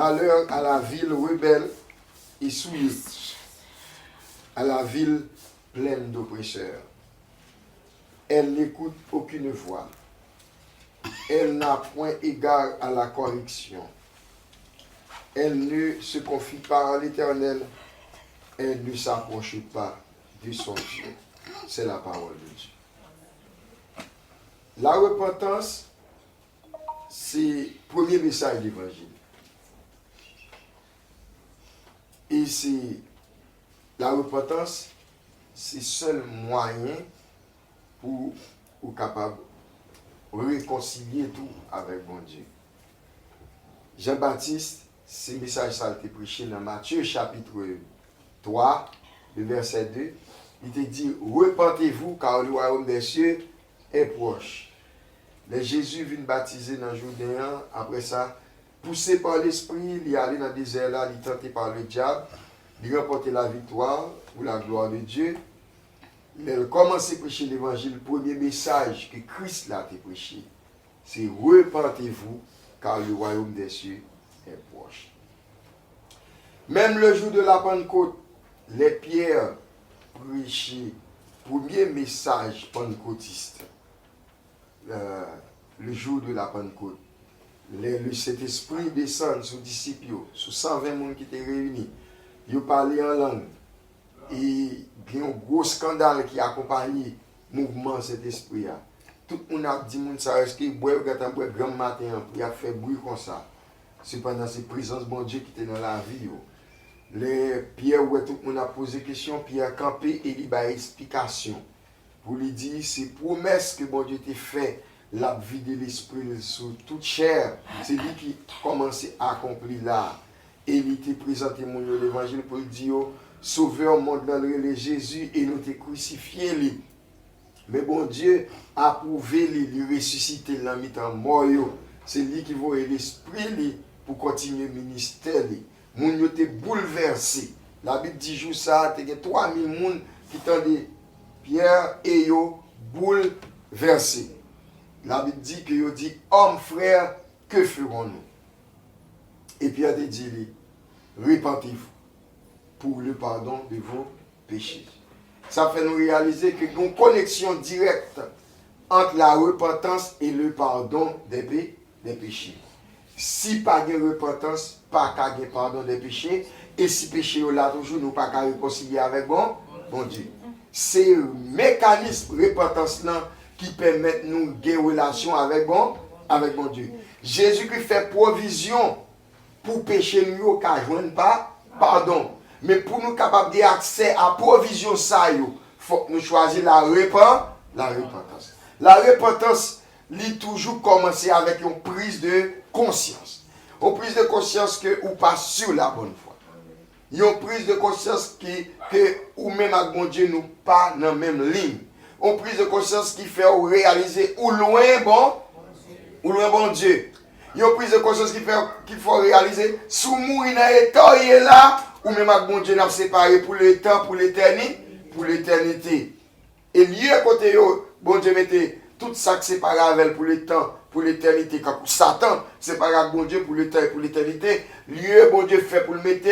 malheur à la ville rebelle et souillée, à la ville pleine d'oppresseurs. Elle n'écoute aucune voix. Elle n'a point égard à la correction. Elle ne se confie pas à l'Éternel. Elle ne s'approche pas de son Dieu. C'est la parole de Dieu. La repentance, c'est le premier message de l'Évangile. Et la repentance, c'est le seul moyen pour être capable de réconcilier tout avec bon Dieu. Jean-Baptiste, ce message ça a été prêché dans Matthieu chapitre 3, le verset 2. Il te dit, repentez-vous car le royaume des cieux est proche. Les Jésus vient baptiser dans le Jourdain. Après ça, poussé par l'Esprit, il est allé dans le désert là, il est tenté par le diable. Il a remporté la victoire pour la gloire de Dieu. Il a commencé à prêcher l'évangile. Le premier message que Christ l'a prêché, c'est repentez-vous car le royaume des cieux est proche. Même le jour de la Pentecôte, les pierres prêchaient le premier message pentecôtiste. Le jour de la Pentecôte. Cet esprit descend sur les disciples, sur 120 personnes qui étaient réunis. Ils parlaient en langue. Et il y a un gros scandale qui accompagne le mouvement de cet esprit. Tout le monde a dit est-ce qu'il boit un grand matin pour faire bruit comme ça. C'est pendant cette présence de bon Dieu qui était dans la vie. Les Pierre, tout le monde a posé question, Pierre a campé et il a explication. Pour lui dire, c'est promesse que bon Dieu t'a fait, la vie de l'esprit sur toute chair. C'est lui qui a commencé à accomplir là. Et il t'a présenté l'évangile pour lui dire, Sauveur monde dans le Jésus et nous t'a crucifié lui. Mais bon Dieu a prouvé lui ressusciter dans le temps mort. C'est lui qui voit l'esprit lui pour continuer le ministère lui. Moun yo te bouleversé. La Bible dit jour ça, il y a 3000 moun qui tendaient Pierre et yo bouleversé. La Bible dit que yo dit homme frère, que ferons-nous? Et Pierre te dit repentez-vous pour le pardon de vos péchés. Ça fait nous réaliser qu'il y a une connexion directe entre la repentance et le pardon des péchés. Si pas de repentance, pas de pardon des péchés, et si péché là toujours, nous pas qu'à réconcilier avec bon Dieu. C'est le mécanisme de repentance là qui permet nous de relation avec bon Dieu. Jésus qui fait provision pour pécher nous, qu'à joindre pas pardon. Mais pour nous capables d'accès à provision ça, il faut que nous choisissions la repentance. La repentance, lit toujours commencer avec une prise de conscience. Une prise de conscience que ou pas sur la bonne voie. Une prise de conscience que ou même avec bon Dieu nous pas dans la même ligne. Une prise de conscience qui fait réaliser ou loin bon Dieu. Une prise de conscience qui fait qu'il faut réaliser sous mourir dans l'état là ou même avec bon Dieu nous séparé pour le temps, pour l'éternité. Et lieu côté bon Dieu mettait tout ça qui séparé avec pour le temps, pour l'éternité. Quand Satan séparé avec bon Dieu pour le temps et pour l'éternité, lieu bon Dieu fait pour le mettre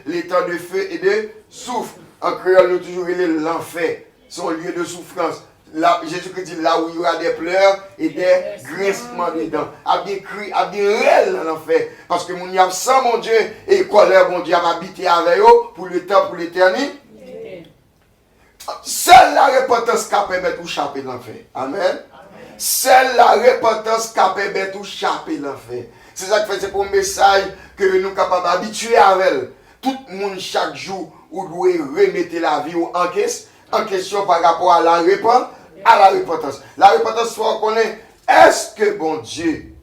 les temps de feu et de souffle. En créole, nous toujours l'enfer, son lieu de souffrance. Là, Jésus-Christ dit là où il y aura des pleurs et des grincements de dents. A des cris, a des rêves dans l'enfer. Parce que mon y a sans mon Dieu et colère, mon Dieu a habité avec eux pour le temps, pour l'éternité. Seule la repentance qui permet de échapper de l'enfer. Amen. Seule la repentance qui permet de échapper de l'enfer. C'est ça qui fait, c'est pour un message que nous sommes capables d'habituer avec. Tout le monde, chaque jour, vous devez remettre la vie en question par rapport à la repentance. La repentance, il faut connaître, est-ce que bon Dieu,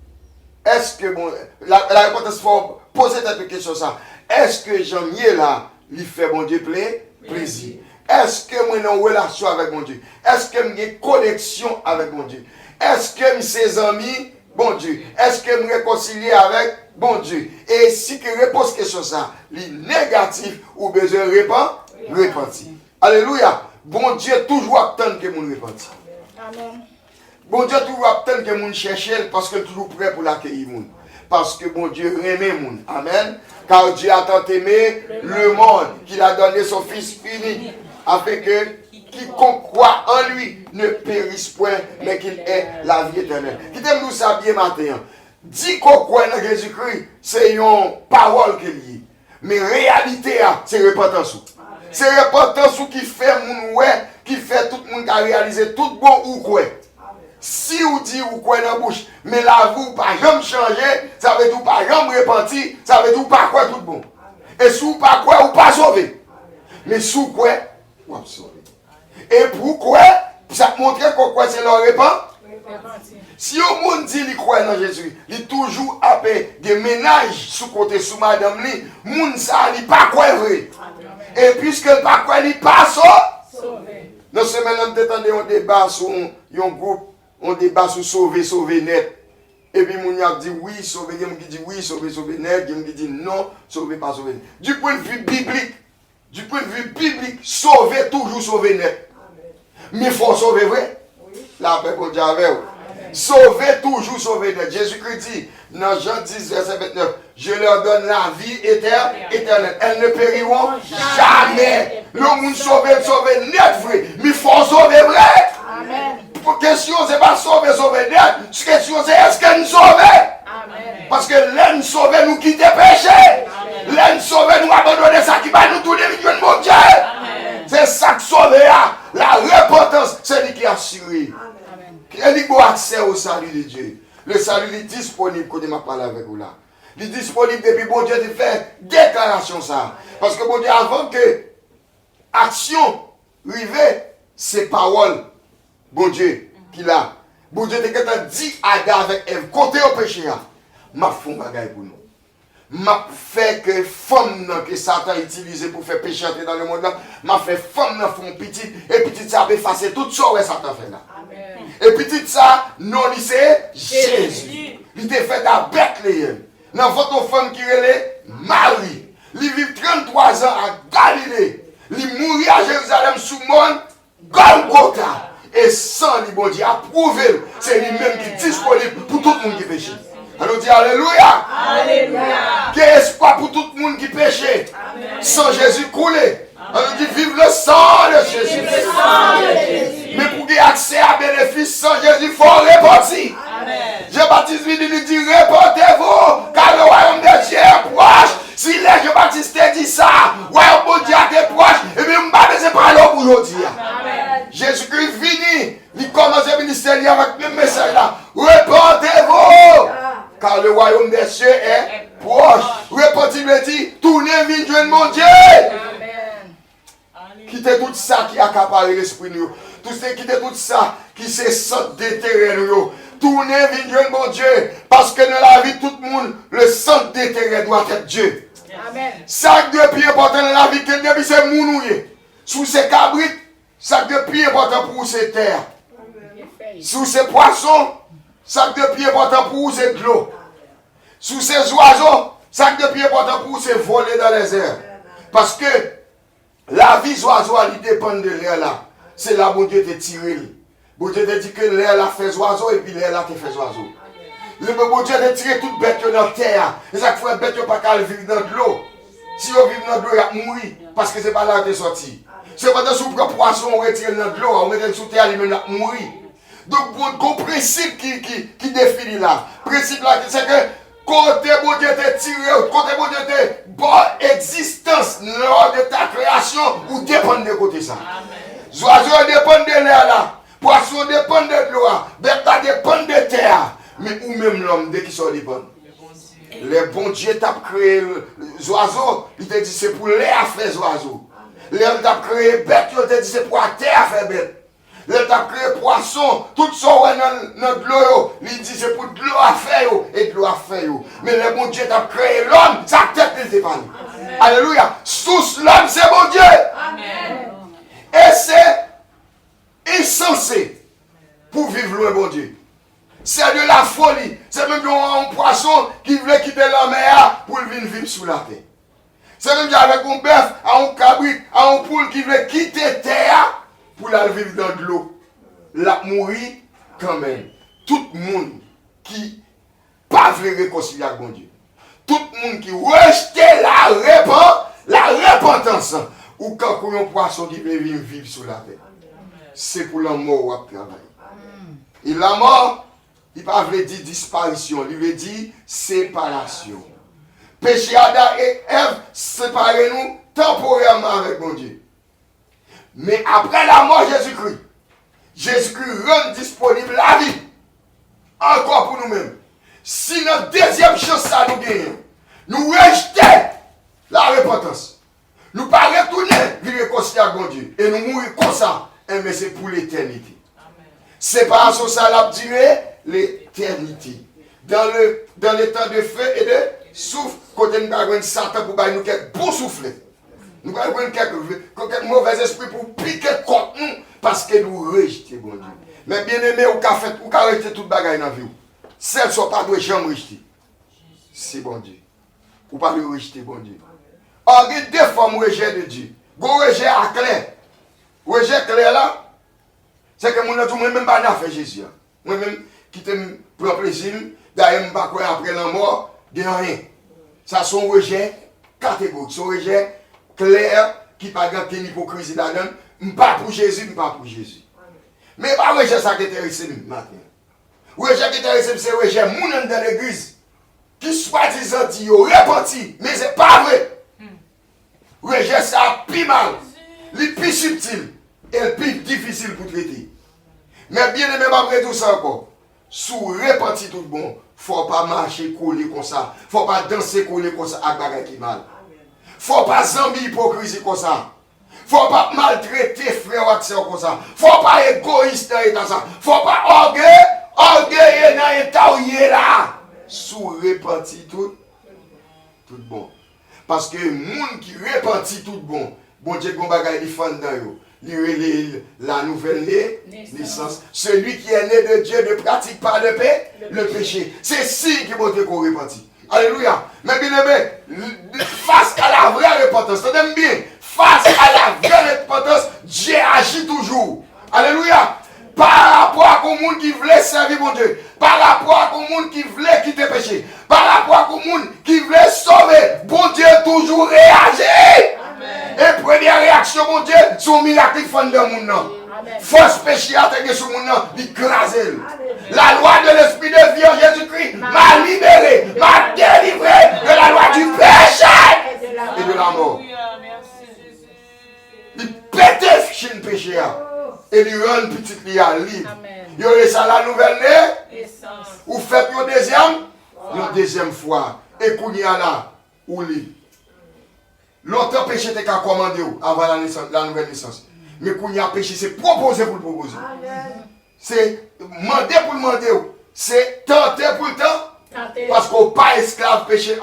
la repentance, il faut poser cette question ça. Est-ce que Jean-Miel là, lui fait bon Dieu plaisir? Est-ce que moi j'ai une relation avec mon Dieu? Est-ce que j'ai une connexion avec mon Dieu? Est-ce que mes amis, bon Dieu? Est-ce que je me réconcilie avec bon Dieu? Et si tu réponds à cette question, les négatifs ou besoin de repentir. Alléluia. Bon Dieu toujours attend que mon repentir. Amen. Bon Dieu toujours attend que mon cherche parce que toujours prêt pour l'accueillir. parce que mon Dieu aimait le monde. Amen. Car Dieu a tant aimé le monde qu'il a donné son Fils unique, afin que quiconque croit en lui ne périsse point, mais qu'il ait la vie éternelle. Quittez-nous ça bien matin. Dit qu'on croit en Jésus-Christ, c'est une parole qu'il dit. Mais réalité, c'est repentance. C'est repentance qui fait mon ouais, qui fait tout le monde a réalisé tout bon ou quoi. Si vous dites ou quoi dans la bouche, mais la vie ou pas jamais changer, ça veut dire ou pas jamais repentir, ça veut dire ou pas quoi tout bon. Et si vous pas quoi ou pas sauver. Mais sous quoi, ou pas sauver. Et pourquoi, ça montre que quoi c'est leur repent. Si au monde dit qu'il croit dans Jésus, il toujours appelé des ménages sous côté sous madame li, moun ça li pas quoi vrai. Et puisque le pas quoi li pas sauvé. Dans ce moment on t'entendait un débat sur un groupe, on débat sur sauver net. Et puis moun a dit oui, sauver, il y a qui dit oui, sauver net, il y a qui dit non, sauver pas sauver. Du point de vue biblique, sauver toujours sauver net. Mais il faut sauver vrai. La paix pour Dieu avec vous. Sauver toujours, sauver net. Jésus-Christ dit, dans Jean 10, verset 29, je leur donne la vie éternelle. Elles ne périront jamais. Le monde sauvé net vrai. Mais il faut sauver vrai. Amen. La question, ce n'est pas sauver net. La question, c'est est-ce qu'elle nous sauve? Parce que l'un sauve nous quitter péché. L'un sauve nous abandonner ça qui va nous tous les millions de mon Dieu. C'est ça qui sauve. La repentance, c'est lui qui a assuré. Il y a accès au salut de Dieu. Le salut est disponible quand je parle avec vous là. Il est disponible depuis bon Dieu de faire déclaration ça. Parce que bon Dieu, avant que action arrive, c'est parole. Bon Dieu, qu'il a. Bon Dieu, quand tu dit Adam avec Ève, côté au péché, m'a fait un bagage pour nous. M'a fait que femme que Satan a utilisé pour faire péché entrer dans le monde là, m'a fait femme font petit et petit ça a effacé tout ça que Satan fait là. Amen. Et petit ça non c'est Jésus. Il était fait à Bethléem. Dans votre femme qui est Marie. Il vit 33 ans à Galilée. Il mourit à Jérusalem sous mon Golgotha. Et sans lui bon Dieu approuvé, c'est lui-même qui est disponible pour tout le monde qui péché. Alors dit Alléluia. Alléluia. Quel espoir pour tout le monde qui péchait. Sans Jésus coulé. Alors dit vive le sang de Jésus. Mais pour qu'il y ait accès à bénéfice sans Jésus, il faut repentir. Jean-Baptiste lui dit répentez-vous, car le royaume de Dieu est proche. Si les Jean-Baptiste dit ça, le royaume de Dieu est proche, et bien je ne vais pas parler pour aujourd'hui. Jésus-Christ vini, il commence le ministère avec le message là. Répentez-vous. Car le royaume des cieux est proche. Repentis-le dit, tournez vers mon Dieu. Quittez tout ça qui accapare l'esprit nous. Quittez tout ça qui se sent déterré nous. Tournez vers mon Dieu. Parce que dans la vie de tout le monde, le centre déterré doit être Dieu. Amen. Sac de plus important dans la vie que c'est mounouye. Sous ces cabrites, sac de plus important pour ces terres. Sous ces poissons, sac de plus important pour ces de l'eau. Sous ces oiseaux, sac de plus important pour ces voler dans les airs. Parce que la vie des oiseaux, elle dépend de l'air là. C'est là bon Dieu te tiré. Bon Dieu te dit que l'air là fait oiseau et puis l'air là te fait oiseau. Le bon Dieu te tiré toute bête dans la terre. Et ça fait bête pas qu'elle vivre dans de l'eau. Si on vit dans de l'eau, il va mourir. Parce que c'est pas là que tu es sorti. C'est pas dans sous propre poisson, on retire dans de l'eau, on retire sous terre, il va mourir. Donc, bon principe qui définit là. Principe là, c'est que côté bon Dieu te tiré, côté bon Dieu te bonne existence lors de ta création, ou dépend de côté ça. Les oiseaux dépendent de l'air là. Poissons dépendent de l'eau. Bête dépendent de terre. Mais ou même l'homme, dès qu'ils sont dépendants. Les bons dieux t'ont créé les oiseaux, il te dit c'est pour l'air faire les oiseaux. L'air t'a créé bête, il te dit c'est pour la terre faire bête. L'air t'a créé poisson, tout ça dans de l'eau, il dit c'est pour de l'eau à faire et de l'eau à faire. Mais les bons dieux t'ont créé l'homme, sa tête il te parle. Alléluia. Sous l'homme c'est bon Dieu. Amen. Et c'est insensé pour vivre loin bon Dieu. C'est de la folie. C'est même un poisson qui veut quitter la mer pour venir vivre sous la terre. C'est même avec un bœuf, un cabrit, un poule qui veut quitter la terre pour aller vivre dans de l'eau. La mourir quand même. Tout le monde qui pas voulu réconcilier avec bon Dieu. Tout le monde qui rejette la repentance, ou quand un poisson qui veut vivre sur la terre, c'est pour la mort ou à travailler. Et la mort, il ne veut pas dire disparition, il veut dire séparation. Péché Adam et Ève, séparez-nous temporairement avec mon Dieu. Mais après la mort de Jésus-Christ, Jésus-Christ rend disponible la vie. Encore pour nous-mêmes. Si notre deuxième chance ça nous gagne, nous rejetons la repentance. Nous ne pas retourner vivre réconcilier avec mon Dieu. Et nous mourir comme ça. Mais c'est pour l'éternité. Séparation, ça l'a duré l'éternité. Dans le temps de feu et de souffle, quand nous avons Satan pour nous quelques bons souffles. Nous avons quelques mauvais esprits pour piquer contre nous parce que nous rejetons bon Dieu. Mais bien aimé, ou qu'a fait, ou qu'a rejeté toute bagaille dans la vie. Celles ne sont pas de jamais rejetées. C'est bon Dieu. Ou pas le rejeter bon Dieu. Or, il y a deux formes de rejet de Dieu. Le rejet à clair. Le rejet clair là, c'est que moi-même pas fait Jésus. Moi-même qui te prend plaisir, d'ailleurs, je ne pas après la mort, de rien. Ça, c'est un rejet catégorique. C'est un rejet clair qui n'a pas de hypocrisie là-dedans. Je ne pas pour Jésus, je ne pas pour Jésus. Mais pas rejet ça qui intéresse maintenant. Rejet qui intéresse, c'est rejet moun dans l'église qui soi-disant dit repenti, mais ce n'est pas vrai. Rejet ça plus mal, le plus subtil et le plus difficile pour traiter. Mais bien aimé, après tout ça encore, sous repenti tout bon, il ne faut pas marcher collé comme ça, il ne faut pas danser collé comme ça avec bagay qui mal. Il ne faut pas zambi hypocrisie comme ça. Il ne faut pas maltraiter frère ou accès comme ça. Il ne faut pas égoïste dans l'état ça. Il ne faut pas orgueil dans l'état où il est là. Sous repenti tout bon. Parce que les gens qui repentit tout bon, bon Dieu, bon bagay li fan dans yo. La nouvelle naissance. Celui qui est né de Dieu ne pratique pas le péché. C'est si qui bon Dieu qu'on repentit. Alléluia. Mais bien aimé, face à la vraie repentance, tenez bien, face à la vraie repentance, Dieu agit toujours. Alléluia. Par rapport à un monde qui voulait servir mon Dieu, par rapport à un monde qui voulait quitter le péché, par rapport à un monde qui voulait sauver, bon Dieu toujours réagit. Et première réaction, mon Dieu, son miracle qui fait dans le monde. Force péché à terre sur le monde, l'écraser. La loi de l'Esprit de vie en Jésus-Christ m'a libéré, m'a délivré de la loi du péché et de la mort. Il pète le péché. Et il rend petit libre. Il y a ça la nouvelle naissance. Ou faites une deuxième fois. Et qu'on y a là, ou lit. Longtemps péché était qu'à commander avant la nouvelle naissance. Mais qu'on y a péché, c'est proposer pour le proposer. C'est demander pour le demander. C'est tenter pour le temps. Parce qu'on n'est pas esclave péché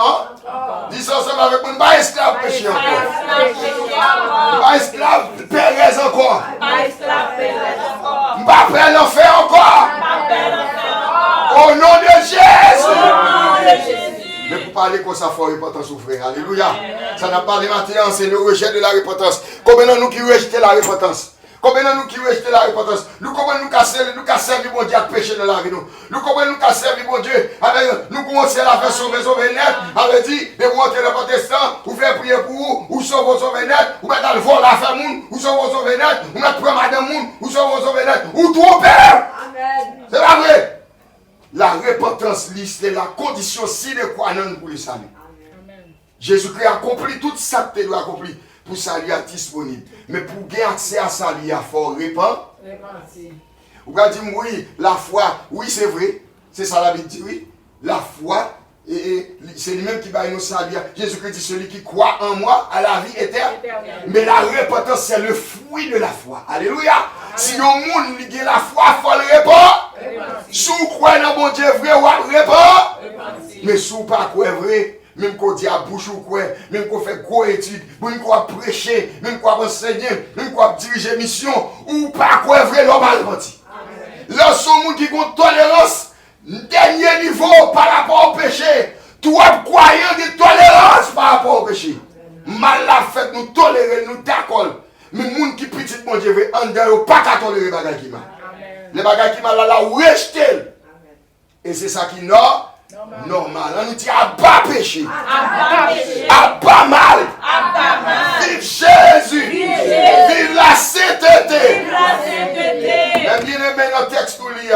dis ça ensemble avec moi, pas esclave péché encore. Pas esclave Pérez encore. Pas père l'enfer encore. Au nom de Jésus. Mais pour parler comme ça, il faut repentance souffrir. Alléluia. Ça n'a pas de maintenant, c'est le rejet de la repentance. Combien de nous qui rejetons la repentance? Combien de nous qui rejetons la repentance? Nous comprenons nous casser bon Dieu à pécher dans la vie. Nous comprenons nous casser bon Dieu. Nous commençons à faire sauver net. Avec dit, de vous entrer dans le protestant, vous faire prier pour vous, ou sauver net, ou mettre dans le vol à faire moun, ou sauver net, ou mettre prendre madame moun, ou sauver net, ou tout père. C'est pas vrai. La repentance, c'est la condition sine qua non pour le salut. Jésus-Christ a accompli tout ça que tu dois accomplir pour salut à disponible. Mais pour gagner accès à salut, il faut repentir. Vous pouvez dire, oui, la foi, oui, c'est vrai. C'est ça la Bible dit, oui. La foi, c'est lui-même qui va nous saluer. Jésus-Christ dit, celui qui croit en moi a la vie éternelle. Mais la repentance, c'est le fruit de la foi. Alléluia. Amen. Si le monde a la foi, il faut le répondre. Si vous croyez dans mon Dieu vrai, vous répondre. Mais si vous ne pas croyez vrai, même qu'on dit à bouche ou quoi, même qu'on fait gros études, même qu'on prêcher, même qu'on enseigner, même qu'on diriger mission, ou pas quoi vrai, l'homme a repenti. Là, ce monde qui a une tolérance, dernier niveau par rapport au péché, toi croyant de tolérance par rapport au péché. Mal la fait, nous tolérer, nous d'accord. Mais les gens qui petit mon Dieu, en dehors, pas qu'à tolérer les bagages qui mal. Les bagages qui mal, là, rejeter. Et c'est ça qui n'a normal. On nous dit à bas péché. À bas mal. Vive Jésus. Vive la sainteté. Mais bien aimé, dans le texte nous lit,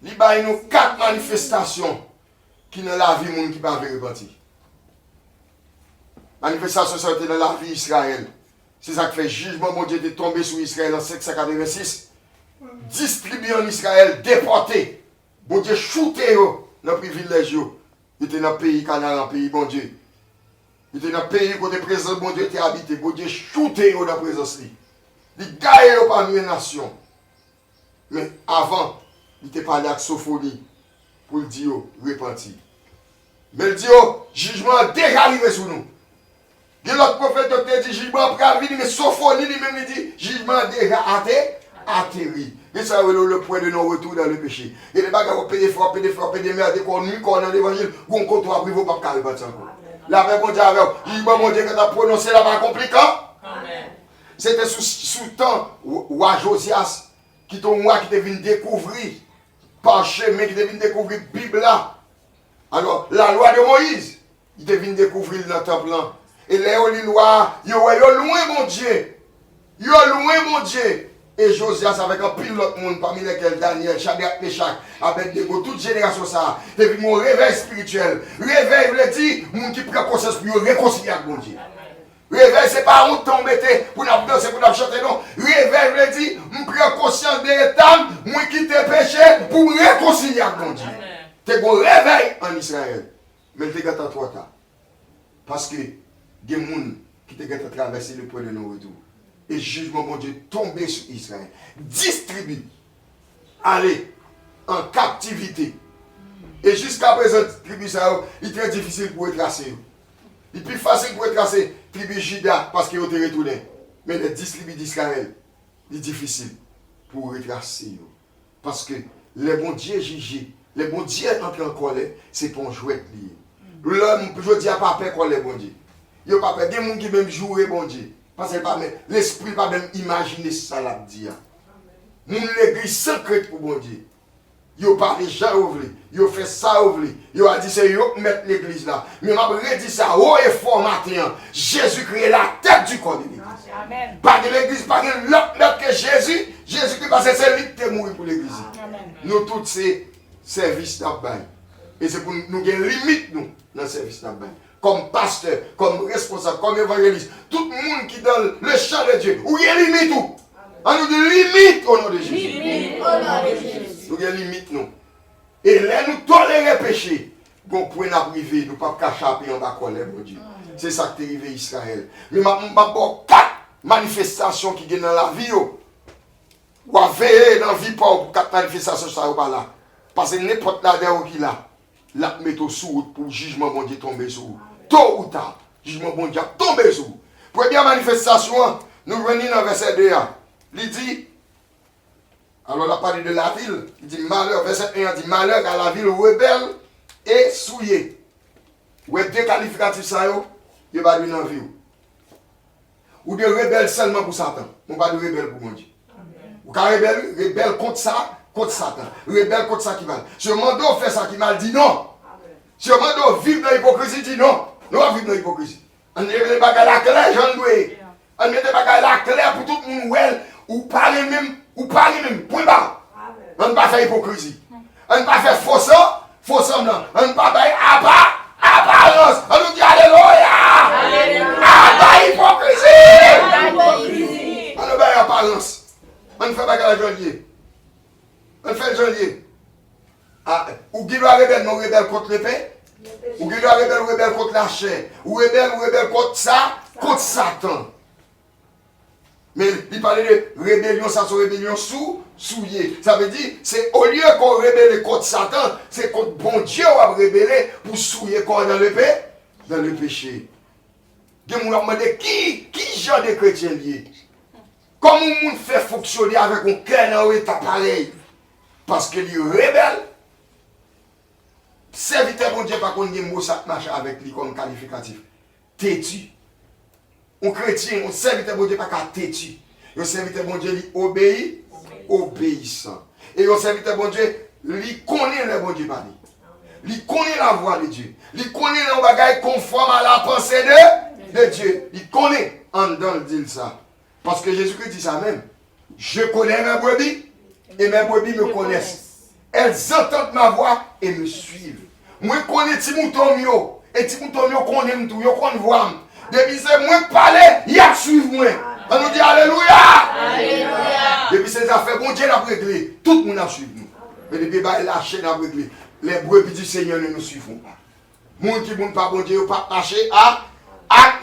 il y a 4 manifestations qui dans la vie monde qui pas repentir. Manifestation sortie dans la vie d'Israël. C'est ça qui fait jugement mon Dieu de tomber sur Israël en 586. Distribué en Israël, déporté. Bon Dieu shooté dans le privilège. Il était dans le pays Canaan, le pays bon Dieu. Il était dans le pays où le président bon Dieu était habité. Bon Dieu shooté dans la présence. Il gagne parmi les nations. Mais avant, il était parlé avec Sophonie pour le dire repentir. Mais il dit, jugement a déjà arrivé sur nous. Il y a l'autre prophète qui dit, jugement après venir, mais Sophonie lui-même dit, jugement a déjà atterri. Et ça, c'est le point de non-retour dans le péché. Et les bagages, payer fort, merde, qu'on nuit, qu'on a l'évangile, qu'on compte à privé, pas de repentir encore. La paix, bon Dieu, avec, jugement, mon Dieu, que tu as prononcé là-bas, compliquant. C'était sous le temps, roi Josias, qui est un roi qui devait découvrir, par chemin, qui devait découvrir la Bible là. Alors, la loi de Moïse, il devait découvrir dans le temple là. Et les lois, ils sont loin, mon Dieu. Ils sont loin, mon Dieu. Et Josias avec un pile l'autre monde, parmi lesquels Daniel, Shadrach, Meshach, Abednego, toute génération ça. Depuis mon réveil spirituel. Réveil, il dit, mon qui prend conscience pour réconcilier avec mon Dieu. Réveil, ce n'est pas un temps bêté pour nous danser, pour nous chanter, non. Réveil, il dit, je prends conscience de l'état, moi qui t'ai péché pour me réconcilier avec mon Dieu. Tu as un réveil en Israël. Mais tu es trop tard. Parce que des gens qui te traversé le point de nos retours. Et jugement, mon Dieu, tombé sur Israël. Distribué. Allez, en captivité. Et jusqu'à présent, tribu ça, il est très difficile pour retracer. Il est plus facile pour retracer tribu Juda parce qu'il est retourné. Mais les 10 tribus d'Israël, il est difficile pour retracer. Parce que les bons dieux jugés, les bons dieux entrés en colère, c'est pour jouer de lié. L'homme, je dis à pas peur qu'on les bons dieux. Il n'y a pas peur. Il y a des gens qui même jouent les bons dieux. Parce que l'esprit pas même imaginer ça là dire. Mon l'église secrète pour bon Dieu. Yo parlé Jean ouvri, yo fait ça ouvri. Yo a dit c'est yo mettre l'église là. Mais m'a redit ça haut et fort matin. Jésus créé la tête du corps de l'église. Amen. Pas de l'église, pas de l'autre que Jésus. Jésus qui parce que c'est lui qui est mort pour l'église. Nous tous ces services d'abbaye. Et c'est pour nous gagner limite nous dans le service d'abbaye. Comme pasteur, comme responsable, comme évangéliste, tout le monde qui est dans le champ de Dieu, où il y a limite tout. On nous dit limite au nom de Jésus. Limite au nom de Jésus. Nous avons limite nous. Et là nous tolérer péché. Bon point à privé, nous ne pouvons pas cacher en bas colère, mon Dieu. C'est ça qui est arrivé à Israël. Mais je vais vous 4 manifestations qui sont dans la vie. Ou à veiller dans la vie pour 4 manifestations ça pas là. Parce que n'importe là qui là, la mettre sous route pour le jugement mon Dieu tomber sur vous. Tôt ou tard, jugement bon Dieu tomber sur vous. Première manifestation, nous venons dans verset 2. Il dit, alors on a parlé de la ville, il dit malheur, verset 1 dit malheur à la ville rebelle et souillée. Ou est deux qualificatifs ça yo, il va lui dans la vie. Ou de rebelle seulement pour Satan, on pas de rebelle pour mon Dieu. Ou quand rebelle contre ça, contre Satan. Rebelle contre ça qui mal. Si Mando fait ça qui mal, dit non. Si Mando vit dans l'hypocrisie, dit non. Nous vivons dans l'hypocrisie. On met les bagages la claire, Jean Louis. On met les bagages la claire pour tout le monde. Ou parler même, point barre. On ne pas faire hypocrisie. On ne pas faire faux semblant. On ne pas faire apparence. On nous dit alléluia. Pas hypocrisie. On ne pas apparence. On ne fait pas la janvier. On fait le janvier. Ou qui doit rebelle, non rebelle contre l'épée. Ou qui doit rebelle contre la chair. Ou rebelle contre ça, contre Satan. Mais il parlait de rébellion, ça c'est rébellion souillée. Ça veut dire, c'est au lieu qu'on rébelle contre Satan, c'est contre bon Dieu on va rebeller pour souiller quoi dans le péché. Dieu m'a demandé qui genre de chrétien lié. Comment on fait fonctionner avec un cœur dans l'état pareil? Parce qu'il est rebelle. Serviteur bon Dieu, pas qu'on ait un mot ça marche avec lui comme qualificatif. Têtu. Un chrétien, un serviteur bon Dieu, pas qu'à têtu. Un serviteur bon Dieu, lui obéit, obéissant. Et un serviteur bon Dieu, lui connaît le bon Dieu. Il connaît la voix de Dieu. Il connaît les bagages conformes à la pensée de Dieu. Il connaît en dedans le dit ça. Parce que Jésus-Christ dit ça même. Je connais mes brebis et mes brebis me connaissent. Elles entendent ma voix et me suivent. Moi, je connais ti mouton mio. Et ti mouton mio connaît tout. Yo connaît voix. Depuis c'est moi qui parle, il y a suivre moi. On nous dit Alléluia. Alléluia. Depuis ces affaires, bon Dieu l'a réglé. Tout le monde a suivi nous. Mais depuis bah, la chaîne a réglé. Les brebis du Seigneur ne nous suivront pas. Moun qui ne pas bon Dieu, pas marcher à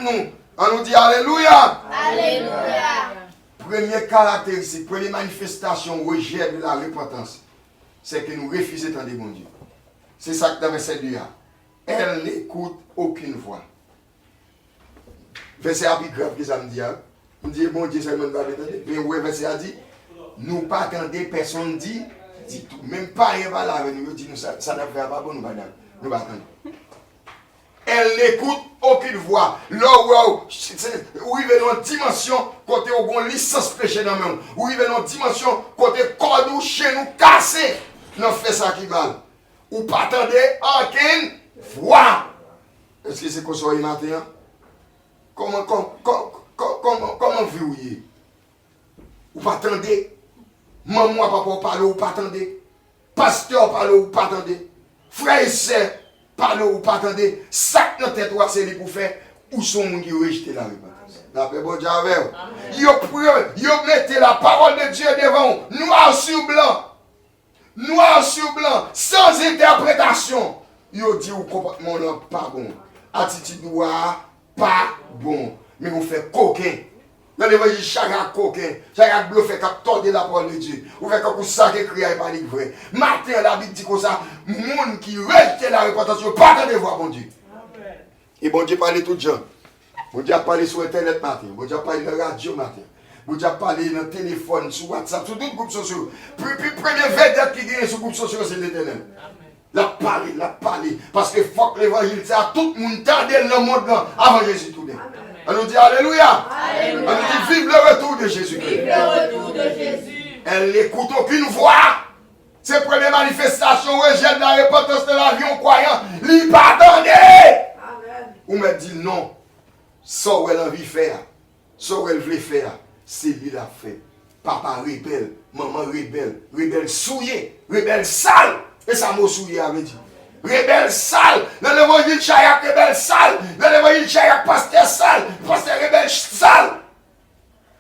nous. On nous dit Alléluia. Alléluia. Première caractéristique, première manifestation rejet de la repentance, c'est que nous refusons d'entendre bon Dieu. C'est ça que dans verset 2. Elle n'écoute aucune voix. Verset plus grave que ça me dit. On dit bon Dieu, ça ne va pas entendre. Mais oui, verset a dit, nous pas attendre personne dit tout. Même pas rien va là avec nous, dit nous ça ne fait pas bon, nous pas attendre. Elle n'écoute aucune voix. Là où il est dans une dimension côté où on licence péché dans le monde. Où il est dans une dimension côté corde ou chez nous cassé. Non, fait ça qui mal. Ou pas attendre aucune voix. Est-ce que c'est qu'on soit matin? Comment vous voyez? Ou pas attendre? Maman, papa parler ou pas attendre? Pasteur parler ou pas attendre? Frère et sœur parler ou pas attendre? Ça dans tête c'est lui pour faire ou sont gens qui rejetent la repentance. La paix bon Dieu avec vous. Yo mettez la parole de Dieu devant vous, noir sur blanc. Noir sur blanc, sans interprétation. Yo dit au comportement non pas bon. Attitude pas bon. Mais vous faites coquin. Dans l'évangile, chaque coquin, chaque bluffé qui a tordu la parole de Dieu. Vous faites comme ça qui crie et pas dit vrai. Matin, la Bible dit comme ça, monde qui rejette la repentance, pas de voir bon Dieu. Et bon Dieu parle tout le gens. Bon Dieu a parlé sur Internet matin. Bon Dieu a parlé dans la radio matin. Bon Dieu a parlé dans le téléphone, sur WhatsApp, sur tous les groupes sociaux. Puis premier vedette qui gagne sur les groupes sociaux, c'est l'Éternel. La parler. Parce que faut que l'évangile, c'est à tout le monde tarder dans le monde avant Jésus tout le monde. On nous dit Alléluia. Alléluia. On nous dit vive le retour de Jésus-Christ. Vive le retour de Jésus. Elle n'écoute aucune voix. C'est la première manifestation rejette la repentance de la vie en croyant. Lui pardonner. Ou me dit non. Ça où elle a envie de faire. Ça où elle veut faire. C'est lui l'a fait. Papa rebelle. Maman rebelle. Rebelle souillée. Rebelle sale. Et ça m'a souillé avait dit. Rebelle sale. Dans l'évangile Chayak, rebelle sale. Dans l'évangile Chayak, pasteur sale. Pasteur rebelle sale.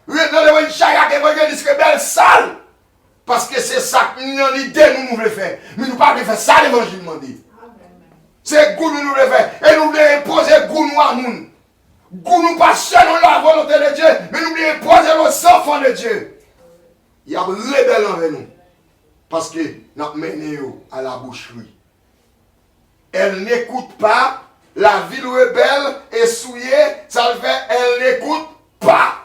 Dans l'évangile Chayak, évangéliste rebelle sale. Parce que c'est ça que nous avons l'idée nous voulons faire. Mais nous ne pouvons pas faire ça l'évangile m'a dit. C'est goût nous voulons faire. Et nous voulons imposer goût nous à nous. Goût nous pas selon la volonté de Dieu. Mais nous voulons imposer aux enfants de Dieu. Il y a rebelle envers nous. Parce que nous avons mené à la boucherie. Elle n'écoute pas, la ville rebelle est souillée, ça le fait, elle n'écoute pas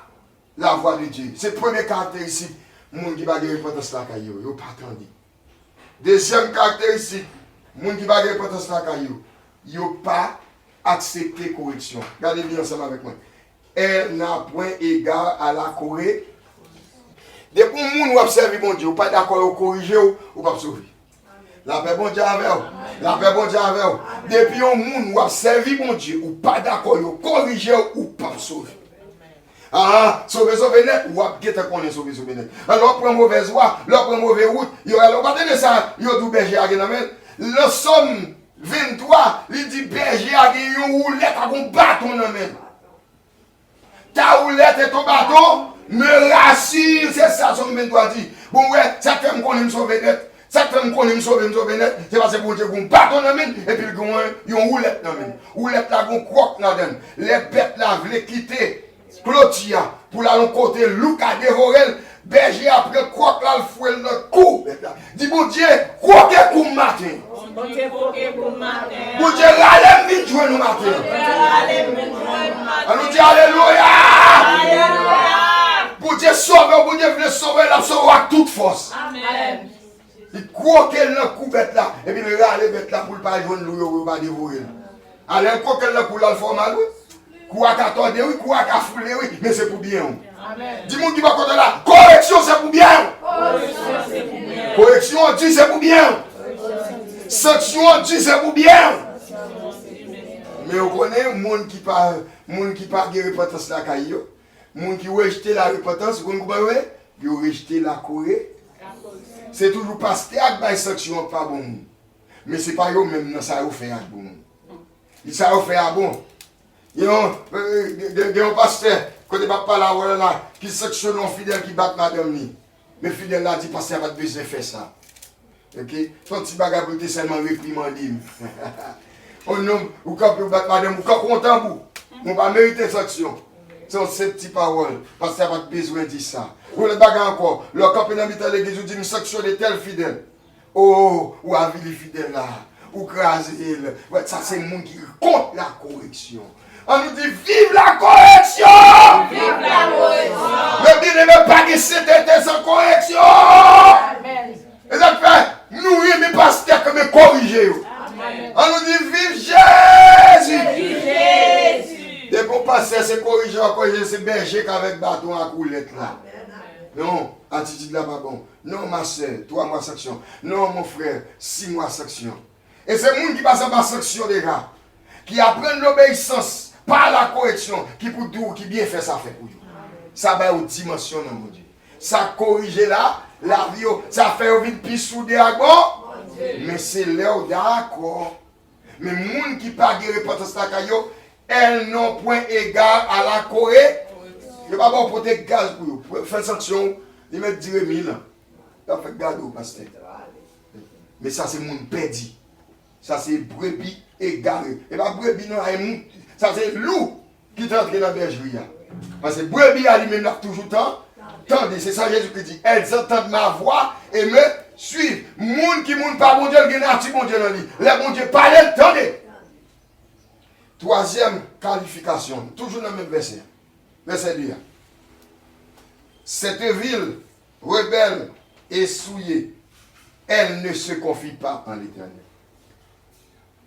la voix de Dieu. C'est le premier caractéristique, les gens qui ne sont pas repentance la caillou, ils n'ont pas attendu. Deuxième caractéristique, les gens qui ne sont pas repentance la caillou, ils n'ont pas accepté la correction. Regardez bien ensemble avec moi. Elle n'a point égard à la correction. Depuis que les gens observent mon Dieu, ils ne sont pas d'accord à corriger ou pas sauver. La paix bon Dieu avec vous. La paix bon Dieu avec vous. Depuis un monde où vous servi mon Dieu, ou pas d'accord, ou corriger ou pas sauver. Ah, sauver net, ou qui te connaît sauver net. Alors, prend mauvaise voie, l'autre prend mauvaise route, il y a pas de ça, il y a tout berger à gagner. Le somme 23, il dit berger à gagner une roulette à un bâton dans la main. Ta roulette et ton bâton me rassure, c'est ça, somme 23 dit. Bon, ouais, ça fait me connaître sauver net. Ça fait me connaître sauver net, c'est parce que bon Dieu, un bâton dans la main, et puis il y a une roulette dans la main. Roulette là, il y a un croc dans la main. Les bêtes là, veulent quitter Clotia pour aller côté Lucas dévorer. Berger après croc là, le fouet le cou. Dis bon Dieu, croquez coup matin. Bon Dieu, râlez vite jouer nous matin. On nous dit Alléluia. Bon Dieu sauve, bon Dieu veut sauver, la sauver à toute force. Amen. Il croquait le coup bête là, et puis il râle bête là pour ne pas jouer l'eau, pour ne pas dévorer. Alors, croquait le coup là, le format, oui. Coup à 14, oui, coup à fouler, oui, mais c'est pour bien. Dis-moi qui va côté là, correction c'est pour bien. Correction, dit c'est pour bien. Sanction, Dieu, c'est pour bien. Mais on connaît monde qui pas de repentance la caillou, monde qui rejette la repentance, vous comprenez? Ils rejeté la Corée. C'est toujours pasteur qui a sanction pas bon. Mais c'est pas eux même ça fait à bon. Il ça fait à bon. Il y a un pasteur côté papa là qui sanctionne un fidèle qui bat madame ni. Mais fidèle là dit pasteur pas besoin faire ça. OK? Ton petit bagage pour te seulement réprimander. On nomme ou quand vous battre madame ou quand content vous. On va mériter sanction. C'est ces petites paroles parce qu'il n'y a pas besoin de dire ça. Ou le bagage encore, le camp dans l'église vous dit une sanction de tel fidèle. Oh, ou à les fidèles là, ou craser. Ouais, ça c'est le monde qui compte la correction. On nous dit vive la correction! Vive la correction! Le bien ne veut pas que c'était sans correction! Amen. Et ça fait, nous, les pasteurs, comme corriger. On nous dit vive Jésus! Vive Jésus! Les bons pasteurs, c'est corriger, c'est berger qu'avec bâton à coulette là. Non, attitude là pas bon. Non, ma soeur, 3 mois sanction. Non, mon frère, 6 mois sanction. Et c'est le monde qui passe par sanction des gars, qui apprennent l'obéissance par la correction, qui pour tout, qui bien fait ça fait pour vous. Ça va aux dimensions, mon Dieu. Ça corrige là, la vie, ça fait une plus soudée à bon. Mais c'est là d'accord. Mais les gens qui ne pas de repentance, elles n'ont point égard à la correction. Je ne vais pas porter gaz pour vous. Pour faire sanction, ils mettent 10 000. Ils fait garde au pasteur. Mais ça, c'est mon perdu. Ça, c'est brebis égaré. Et pas brebis, non, ça, c'est loup qui est entré dans la bergerie. Parce que brebis, elle lui-même, n'a toujours temps. Tendez, c'est ça Jésus qui dit. Elles entendent ma voix et me suivent. Moun qui moun pas bon Dieu, il y a un bon Dieu dans lui. Les bon Dieu parlent, tendez. 3e qualification, toujours dans le même verset. Verset 2. Cette ville rebelle et souillée, elle ne se confie pas en l'Éternel.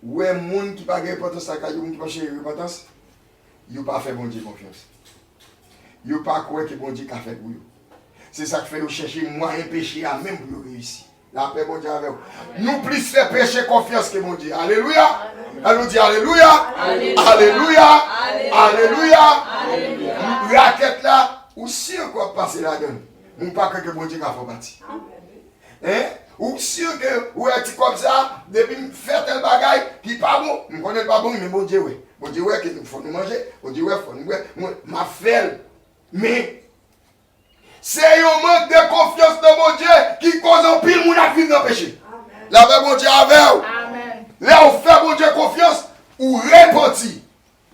Ouais, moun qui pas de repentance, moun qui pas chercher repentance, il pas fait bon Dieu confiance. Il pas croire que bon Dieu a fait pour vous. C'est ça qui fait nous chercher moyen péché à même pour réussir. La paix bon Dieu avec vous. Nous plus faire péché confiance que bon Dieu. Alléluia. Elle nous dit Alléluia. Alléluia. Alléluia. Raquette là, ou sûr qu'on passe là-dedans. Nous pas que bon Dieu a fait partie. Hein? Ou sûr que ou est comme ça, depuis faire tel bagaille qui pas bon, nous connaît pas bon mais bon Dieu ouais. Bon Dieu ouais qu'il faut nous manger, bon Dieu ouais faut nous ma fait. Mais c'est un manque de confiance dans mon Dieu qui cause un pile moun à vivre dans le péché. La paix bon Dieu avec vous. Là on fait bon Dieu confiance ou repentir.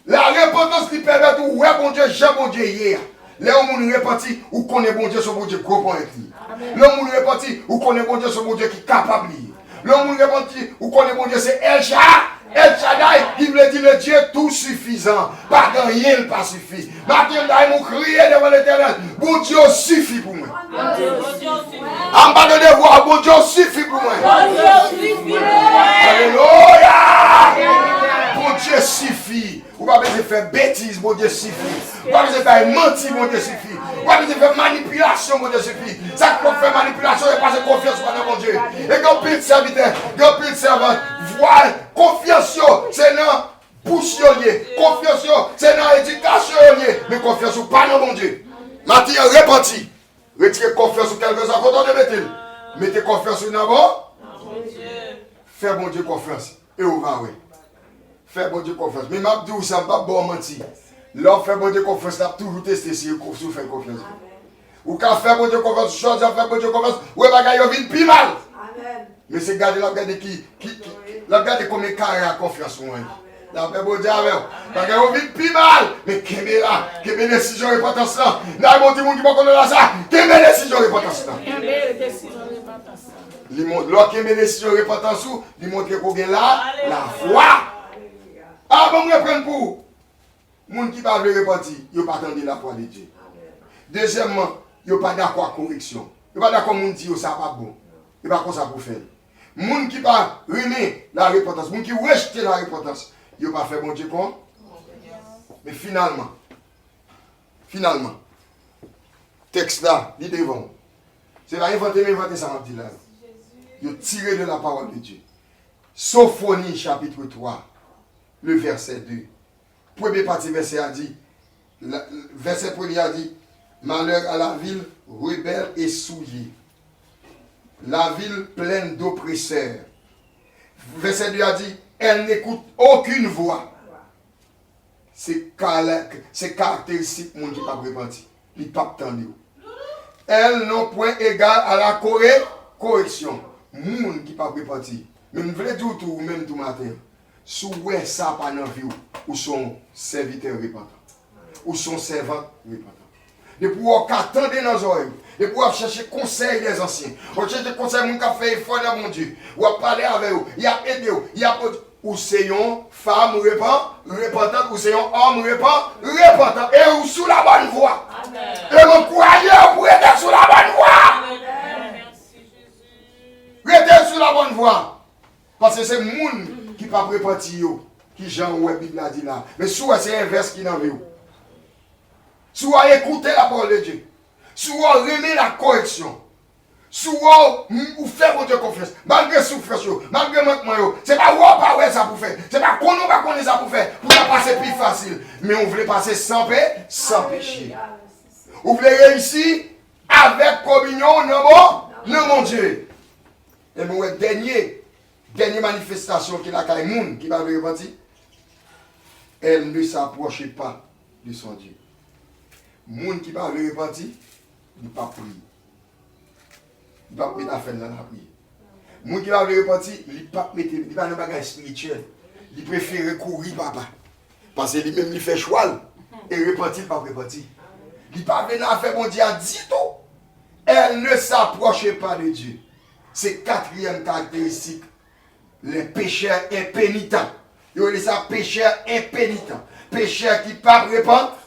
La repentance qui permet ou ouais bon Dieu, j'ai bon Dieu hier. Là on nous repentit ou connaît bon Dieu sur bon Dieu gros point écrit. Là on nous repentit ou connaît bon Dieu sur bon Dieu qui est capable. Là on nous repentit ou connaît bon Dieu c'est El Shaddai, il veut dire le Dieu tout suffisant. Pas de rien pas suffit. Maintenant, ils m'ont crié devant l'Éternel. Bon Dieu suffit pour moi. En bas de devoir, bon Dieu suffit pour moi. Alléluia. Bon Dieu suffit. Vous ne pouvez pas faire bêtises, bon Dieu suffit. Vous ne pouvez pas faire mentir, bon Dieu suffit. Vous ne pouvez pas faire manipulation, bon Dieu suffit. Ça qui peut faire manipulation, c'est pas de confiance dans mon Dieu. Et quand plus de serviteurs, quand plus de servantes, voilà, confiance, c'est dans bouche, confiance, c'est dans l'éducation, mais confiance, pas dans mon Dieu. Maintenant, repenti. Retirez confiance sur quelqu'un, ça content de mettre. Mettez confiance sur n'importe. Fais bon Dieu confiance. Et on va, oui. Fais bon Dieu confiance. Mais m'a dit, ça va pas bon mentir. L'homme fait bon Dieu confiance, il a toujours testé si vous faites confiance. Ou quand fait bon Dieu confiance, chose à faire bon Dieu confiance, ou bagaille vient plus mal. Mais c'est garder la garde qui la garde comme un carré à confiance en moi. La paix bon Dieu avec. Bagaille vient plus mal. Mais qu'est-ce là, qu'est-ce que décision repentance là. Là mon petit monde qui va connaître ça, qu'est-ce que décision repentance là. Il montre l'autre décision repentance ou, il montre qu'on a là la foi. Ah bon, me prendre pour moun qui pas veut repentir, yo pas attendre la foi de Dieu. Deuxièmement, yo pas d'accord avec correction. Yo pas d'accord moun dit ça pas bon. Yo pas comme ça pour faire. Moun qui pas remet la repentance, moun qui rejette la repentance, yo pas fait bon Dieu comme. Mais finalement, texte là, il devant. C'est pas inventer mais inventer ça m'a dit là. Yo tiré de la parole de Dieu. Sophonie chapitre 3, le verset 2. Premier partie verset a dit, verset premier a dit, malheur à la ville rebelle et souillée, la ville pleine d'oppresseurs. Verset 2 a dit, elle n'écoute aucune voix. C'est caractéristique monde qui n'a pas repenti. Il n'a pas entendu. Elles n'ont point égal à la correction. Monde qui n'a pas repenti. Mais je voulais dire tout, même tout matin. Si vous avez ça pas dans la vie, ou son serviteur repentant, ou son servant repentant. De pouvoir attendre dans les oreilles, de pouvoir chercher conseil des anciens, ou chercher conseil qui a fait effort dans mon Dieu, ou à parler avec eux, il a aidé eux, il a ou c'est une femme repentante, ou c'est un homme repentant, et ou sous la bonne voie. Amen. Et mon croyant pour être sous la bonne voie. Merci Jésus. Restez sous la bonne voie. Parce que c'est le monde qui n'a pas repenti, qui Jean ou la Bible a dit là. Mais soit c'est l'inverse qui n'a vu. Soit écouter la parole de Dieu. Soit remettre la correction. Soit ou faire pour Dieu confiance. Malgré souffrance, malgré manquement, c'est pas pas ouais ça pour faire. C'est pas qu'on ne va pas ça pour faire. Pour la passer plus facile. Mais on voulait passer sans paix, sans péché. On voulait réussir avec communion, non mon Dieu. Et mon dernière manifestation qu'il a qu'à monde qui va repentir, elle ne s'approchait pas de son Dieu. Monde qui va repentir, il ne va pas prier. Il ne va pas mettre affaire dans la prière. Monde qui va repentir, il ne va pas mettre dans bagage spirituel. Il préfère courir papa. Parce que lui-même il fait choix et repentir, pas repentir. Il ne va pas venir faire mon Dieu à 10 ans. Elle ne s'approchait pas de Dieu. C'est quatrième caractéristique. Les pécheurs impénitents. Ils ont dit ça, pécheurs impénitents. Pécheurs qui ne pas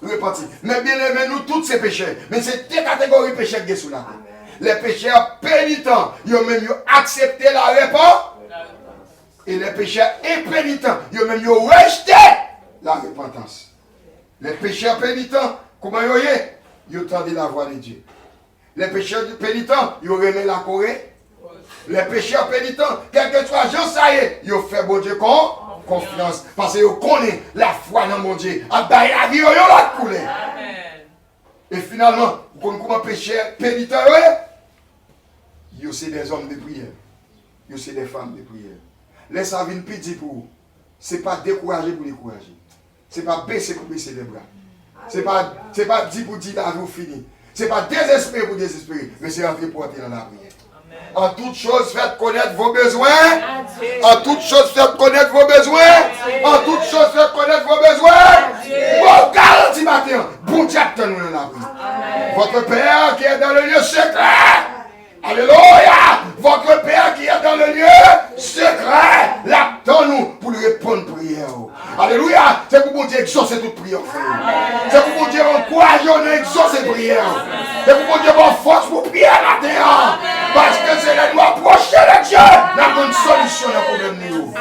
repentir. Mais bien aimé, nous tous ces pécheurs. Mais c'est deux catégories de pécheurs qui sont là. Les pécheurs pénitents, ils ont même accepté la repentance. Et les pécheurs impénitents, ils ont même rejeté la repentance. Les pécheurs pénitents, comment ils ont eu? Ils ont entendu la voix de Dieu. Les pécheurs pénitents, ils ont remis la Corée. Les pécheurs pénitents, quel que soit Jean, ça y est, ils ont fait bon Dieu confiance. Parce qu'ils connaissent la foi dans mon Dieu. À la vie, ils ont coulé. Et finalement, vous connaissez comment pécheurs pénitents, ils sont des hommes de prière. Ils sont des femmes de prière. Laissez venir petit pour vous. Ce n'est pas décourager pour décourager. Ce n'est pas baisser pour baisser les bras. Ce n'est pas dire pour dire la vie finie. Ce n'est pas désespérer pour désespérer. Mais c'est entrer pour entrer dans la prière. En toute chose, faites connaître vos besoins. En toute chose, faites connaître vos besoins. En toute chose, faites connaître vos besoins. Bon garantie matin. Bon Dieu, nous dans la prière. Votre Père qui est dans le lieu secret. Alléluia! Votre Père qui est dans le lieu secret, l'attend-nous pour lui répondre prière. Alléluia! C'est pour mon Dieu exaucer toute prière. C'est pour mon Dieu encourager à exaucer prière. C'est pour mon Dieu avoir force pour prier à la terre. Parce que c'est là nous approcher de Dieu. Nous avons une solution à problème nous.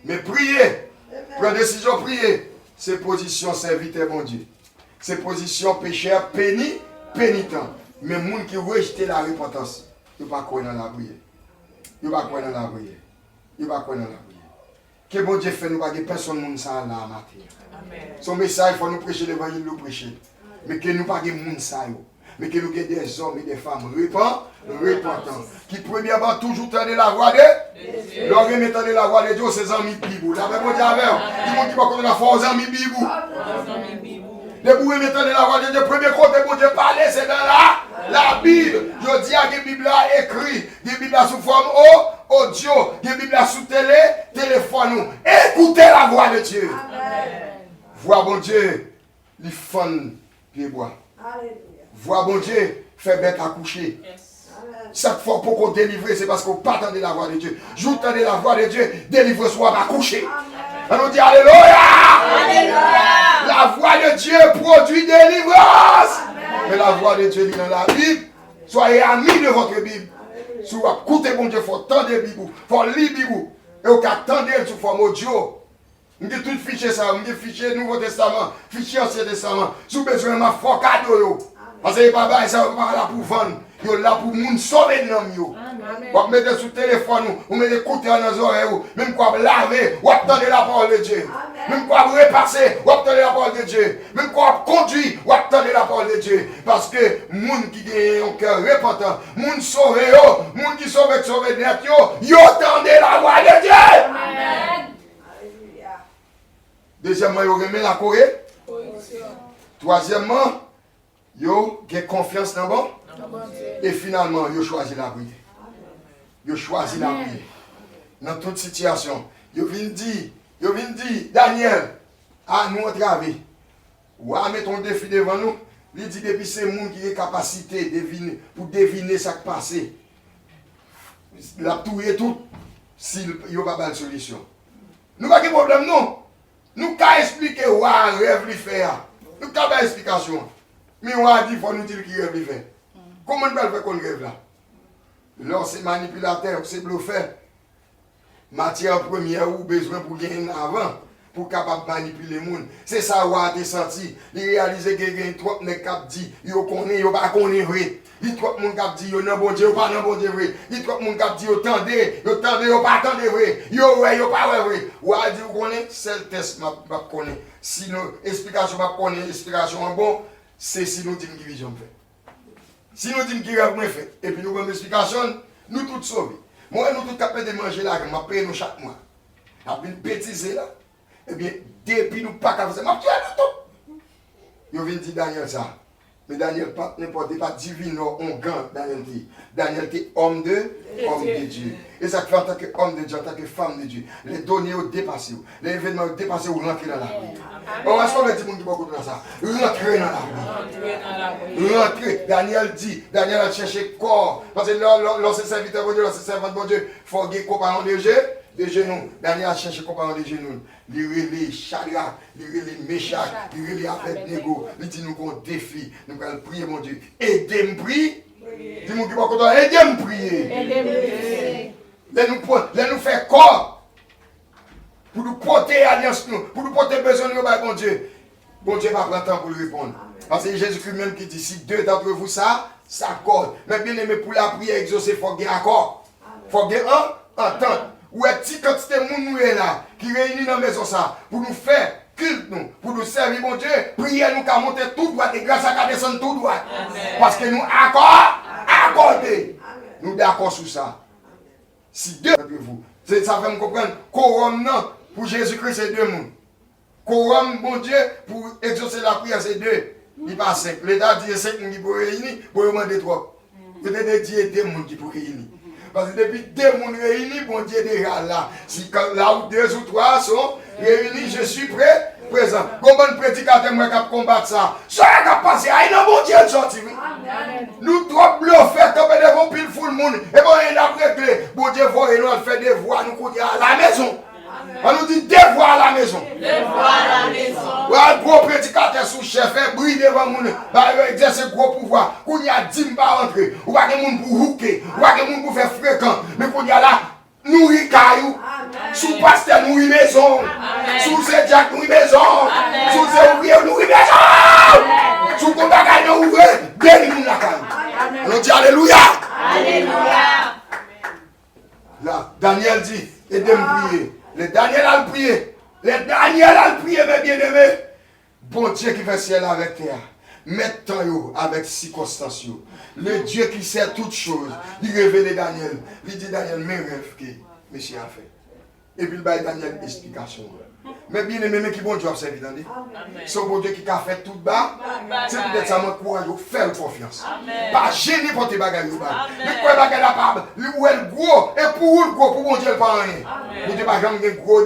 Mais prier, prendre décision prier, c'est position serviteur mon Dieu. C'est position pécheur pénitent. Mais les gens qui rejettent la repentance, ils ne vont pas croire dans la prière. Ils ne vont pas croire dans la prière. Ils ne vont pas croire dans la prière. Que bon Dieu fait, nous ne personne ne ça là matin. Son message, il faut nous prêcher l'évangile, nous prêcher. Mais que nous ne pas de monde ça. Mais que nous ayons des hommes et des femmes repentants. Qui premièrement toujours tendent la voix de Dieu. Leur remettant la voix de Dieu, c'est amis Bibou. La même Dieu avec eux. Tout le monde qui va connaître la foi aux amis Bibou. Les bouées mettant la voix de Dieu, premier côté pour Dieu parler, c'est dans la Bible. Je dis à la Bible écrit, des Bibles sous forme audio, des Bibles sous téléphone. Écoutez la voix de Dieu. Voix bon Dieu, les fans pieds bois. Voix bon Dieu, fait bête à coucher. Chaque fois pour qu'on délivre, c'est parce qu'on ne pas entendre la voix de Dieu. J'entendais la voix de Dieu, délivre soit à coucher. On nous dit Alléluia! Alléluia! La voix de Dieu produit délivrance. Mais la voix de Dieu dit dans la Bible. Soyez amis de votre Bible. Si vous écoutez mon Dieu, il faut attendre la Bible. Il faut lire la Bible. Et vous attendez sous forme audio. Vous avez tout fichier ça. Vous avez fichier Nouveau Testament, fichier Ancien Testament. Si vous avez besoin de ma foi cadeau. Parce que papa, ça pas là pour vendre. Yo là pour moun sauver l'homme yo. Vous mettez sur le téléphone, vous mettez écouteurs dans les oreilles, même quoi laver, vous attendez la parole de Dieu. Même quoi repasser, vous attendez la parole de Dieu. Même quoi conduire, vous attendez la parole de Dieu. Parce que moun qui a un cœur repentant, moun sauvé yo, moun qui sauve net yo attendez la voix de Dieu. Amen. Deuxièmement, vous remet la Corée. Troisièmement, vous avez confiance dans bon. Et finalement, vous choisi la prière. Vous choisi la prière. Dans toute situation. Vous venez dire, Daniel, à nous entraver. Ou à mettre un défi devant nous. Il dit depuis c'est le monde qui a capacité pour deviner ce qui passe. La touille tout, s'il n'y a pas de solution. Nous n'avons pas de problème, non. Nous pouvons expliquer où un rêve lui faire. Nous n'avons pas d'explication. Mais on a dit qu'il faut nous dire qui rêve lui faire. Comment on peut faire qu'on rêve là? Là, c'est manipulateur, c'est bluffeur. Matière première ou besoin pour gagner avant, pour capable manipuler les gens. C'est ça où a été senti. Il réalise que il y a trop de gens qui disent, ils connaissent, ils pas connaissent vrai. Il y a trop de gens qui disent, ils n'ont bon Dieu, pas bon Dieu vrai. Il y a trop de gens qui disent, ils tendez, ils pas tendez vrai. Ils pas vrai. Ou a dit, vous connaissez, c'est le test, je connais. Sinon, explication, je connais, explication bon, c'est si nous disons qui vision fait. Si nous disons qui rêve fait, et puis nous avons une explication, nous tous sauvés. Moi, nous tous capables de manger là, je paye nous chaque mois. Après une bêtise là, eh bien, depuis nous pas capables de manger, je tout. Yo vient dire Daniel ça. Mais Daniel pas n'importe pas divin, on gagne Daniel dit. Daniel était homme de Dieu. Et ça fait en tant qu'homme de Dieu, en tant que femme de Dieu. Les données ont dépassé. Les événements ont dépassé ou rentrer dans la vie. On va se faire des gens qui vont dans ça. Rentrer dans la vie. Rentrer. Daniel dit, Daniel a cherché corps. Parce que lorsque c'est serviteur de Dieu, lorsque c'est servant de Dieu, il faut qu'il y ait compagnon de Dieu. De genoux. Daniel a cherché compagnon de genoux. Il relie Shadrach, il relie Meshach, il relie Abednego. Il dit nous avons un défi. Nous allons prier mon Dieu. Aidez-moi prier. Dis-moi qui va content. Aidez-moi prier. Laissez-nous faire corps. Pour nous porter alliance, pour nous porter besoin de bon Dieu. Bon Dieu va prendre le temps pour lui répondre. Parce que Jésus-Christ même qui dit si deux d'entre vous ça s'accorde. Mais bien aimé pour la prière exaucée, il faut qu'il y ait accord. Il faut qu'il y ait entente. Ou est petite quantité de monde là qui réunit dans la maison ça pour nous faire culte nous, pour nous servir mon Dieu, prière nous qu'à monter tout droit et grâce à qu'à descendre tout droit. Parce que nous accordés. Nous d'accord sur ça. Si deux d'entre vous, ça fait me comprendre, quorum non, pour Jésus-Christ c'est deux mondes. Quorum mon Dieu, pour exaucer la prière c'est deux. Il pas cinq. L'État dit 5 monde qui pour réunir, pour demander trois. Peut-être dire 2 monde qui pour réunir. Parce que depuis 2 personnes réunies, bon Dieu est déjà là. Si là où 2 ou 3 sont réunis, je suis présent. Comment prédicateur moi qui combattre ça? Ça qui passe, il y a bon Dieu de sortir. Nous trop bluffés, comme devant pile full monde. Et bon, il a réglé. Bon Dieu, vous nous faire des voix, nous courir à la maison. On nous dit 2 voix à la maison. 2 voix à la maison. Un gros prédicateur sous chef, brille devant nous, exerce un gros pouvoir. Quand il y a 10 pas rentrer, ou pas de monde pour hooker, ou pas de monde pour faire fréquent. Mais quand il y a là, nourrir caillou, sous pasteur nourrir maison, sous ces jack nourrir maison, sous ces ouvriers nourrir maison, sous combat caillou ouvrir, béni nous la caillou. On dit alléluia. Alléluia. Là, Daniel dit, aidez-moi prier. Le Daniel a prié. Le Daniel a prié, mes bien-aimés. Bon Dieu qui fait ciel avec terre. Maintenant, avec circonstances. Le Dieu qui sait toutes choses. Il révèle Daniel. Il dit Daniel, mes rêves que monsieur a fait. Et puis il va Daniel explication. Mais bien aimé, qui bon Dieu a servi dans lui. C'est bon Dieu qui a fait tout bas. C'est peut-être ça mon courage, faire confiance. Pas gêner pour tes bagages. Mais quoi bagages la part, où est le gros, et pour le gros, pour bon Dieu le pas rien. Bon Dieu pas jamais gros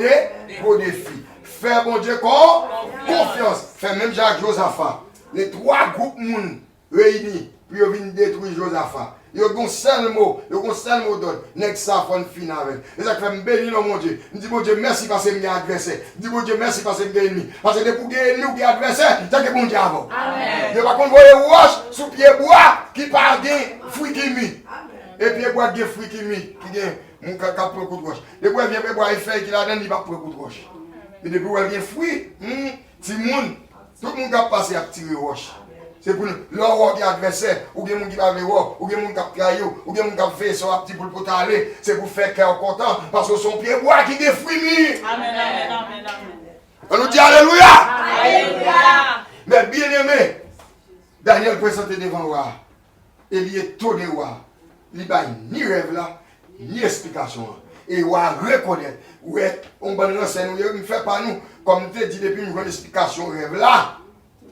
défi. Faire bon Dieu confiance. Faire même Jacques Josaphat. Les 3 groupes monde réunis, puis ils viennent détruire Josaphat. Il y a un seul mot d'autre. N'est-ce ça faut finir avec. Et ça fait me bénir mon Dieu. Je dis bon Dieu merci parce que je suis adversaire. Je dis bon Dieu merci parce que je suis ennemi. Parce que pour gagner ennemi ou gagner adversaire, c'est que bon Dieu avant. Amen. Je par contre voyer roche sous pied bois qui pas de fruit qui mis. Et puis bois de fruit qui mis qui gagne mon cap pour coup de roche. Les bois vient boire et faire qui la donne il va pour coup de roche. Et depuis où elle vient fruit, tout le monde a passé à tirer roche. C'est pour l'or qui adversaire, ou bien moun qui va voir, ou bien moun qui a trahi, ou bien moun qui a fait son petit pour le aller, c'est pour faire cœur content, parce que son pied bois qui défruit. Amen, amen, amen, amen. On nous dit Alléluia. Alléluia. Mais bien aimé, Daniel présenté devant roi, et il est tourné roi. Il n'y a ni rêve là, ni explication. Et roi reconnaît, ouais, on va nous renseigner, ne fait pas nous, comme tu dit depuis une grande explication rêve là.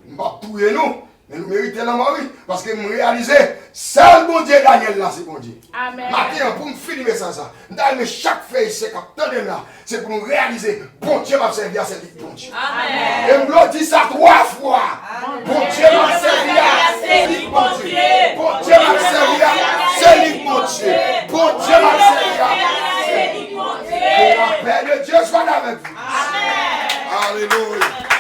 On va touiller nous, mais nous méritons la mort, parce que nous réalisons, seul bon Dieu Daniel là, c'est bon Dieu. Amen. Maintenant, pour me finir ça, dans chaque feuille, c'est là, c'est pour nous réaliser, bon Dieu m'a servi à servir bon Dieu. Amen. Et me dit ça 3 fois. Bon Dieu m'a servi à servir bon Dieu. Bon Dieu m'a servi à servir bon Dieu. Bon Dieu m'a servi à servir bon Dieu. Que la paix de Dieu soit avec vous. Amen. Alléluia.